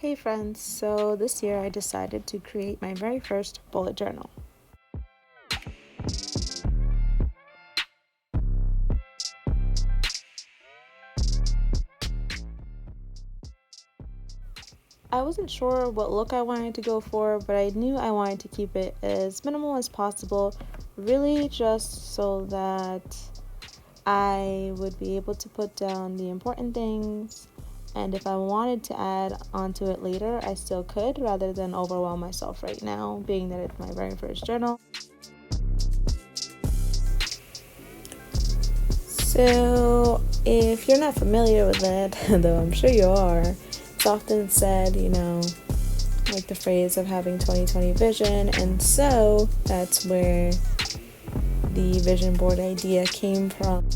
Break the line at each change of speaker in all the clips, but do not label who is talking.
Hey friends, so this year I decided to create my very first bullet journal. I wasn't sure what look I wanted to go for, but I knew I wanted to keep it as minimal as possible, really just so that I would be able to put down the important things, and if I wanted to add onto it later, I still could rather than overwhelm myself right now, being that it's my very first journal. So, if you're not familiar with it, though I'm sure you are, it's often said, like the phrase of having 20/20 vision, and so that's where the vision board idea came from.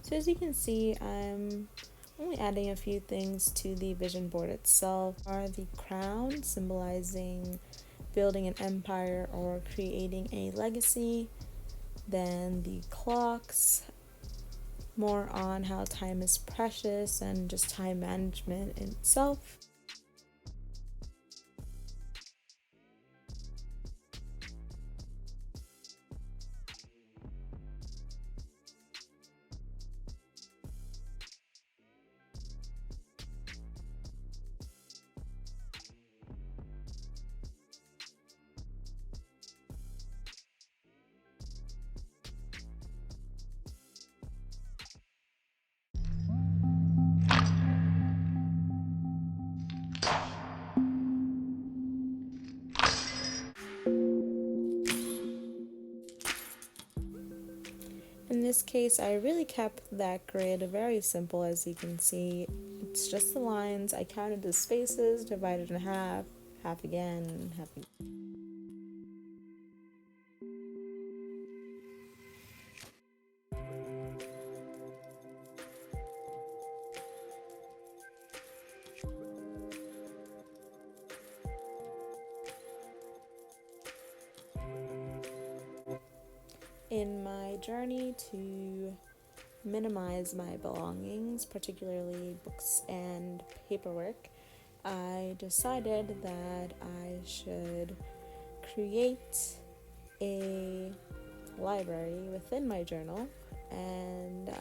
So, as you can see, I'm only adding a few things to the vision board itself. Are the crown, symbolizing building an empire or creating a legacy, then the clocks, more on how time is precious and just time management in itself. In this case, I really kept that grid very simple. As you can see, it's just the lines. I counted the spaces, divided in half, half again, half again. In my journey to minimize my belongings, particularly books and paperwork, I decided that I should create a library within my journal, and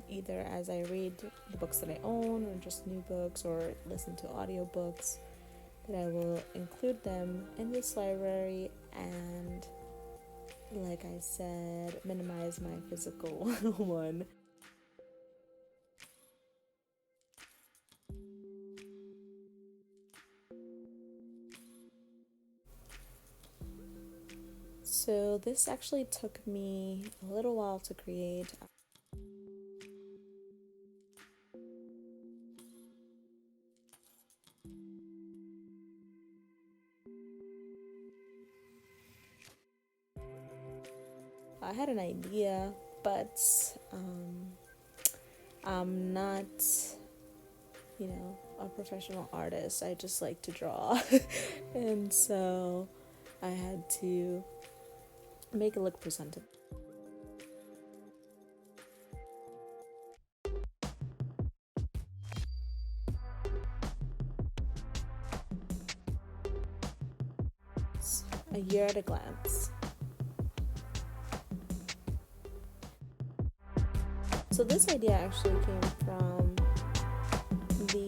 either as I read the books that I own or just new books or listen to audiobooks, that I will include them in this library and, like I said, minimize my physical one. So this actually took me a little while to create. I had an idea, but I'm not, a professional artist. I just like to draw. And so I had to make it look presentable. A year at a glance. So this idea actually came from the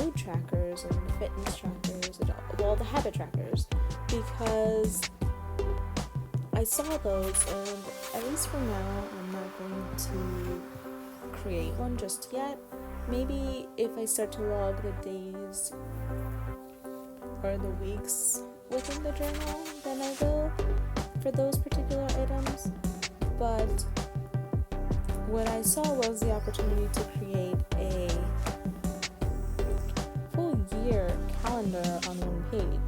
mood trackers and the fitness trackers and the habit trackers, because I saw those, and at least for now I'm not going to create one just yet. Maybe if I start to log the days or the weeks within the journal, then I will for those particular items. But what I saw was the opportunity to create a full year calendar on one page.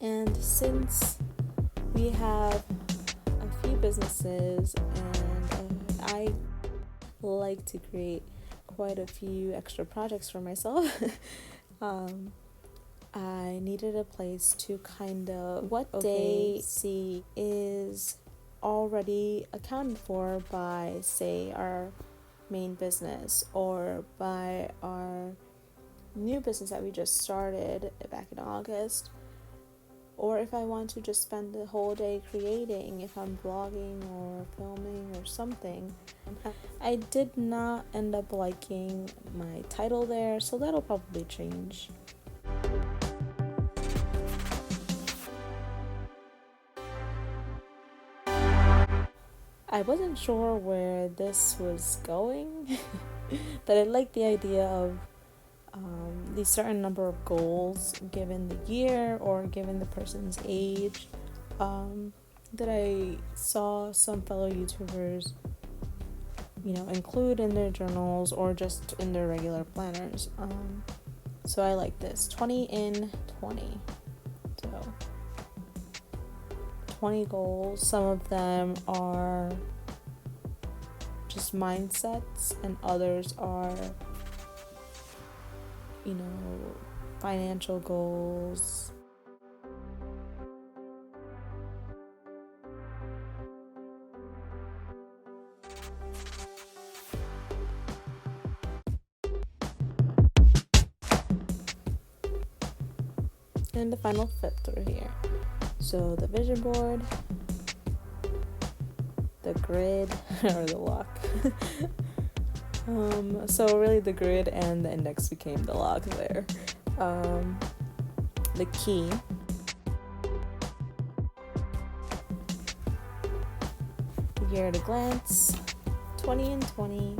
And since We have a few businesses, and I like to create quite a few extra projects for myself. I needed a place to kind of they see is already accounted for by, say, our main business or by our new business that we just started back in August, or if I want to just spend the whole day creating, if I'm blogging or filming or something. I did not end up liking my title there, so that'll probably change. I wasn't sure where this was going, but I like the idea of the certain number of goals given the year or given the person's age, that I saw some fellow YouTubers, include in their journals or just in their regular planners. So I like this 20 in 20. So 20 goals. Some of them are just mindsets, and others are financial goals. And the final fit through here. So the vision board, the grid, or the lock. So really the grid and the index became the lock there. The key. The year at a glance, 20 and 20,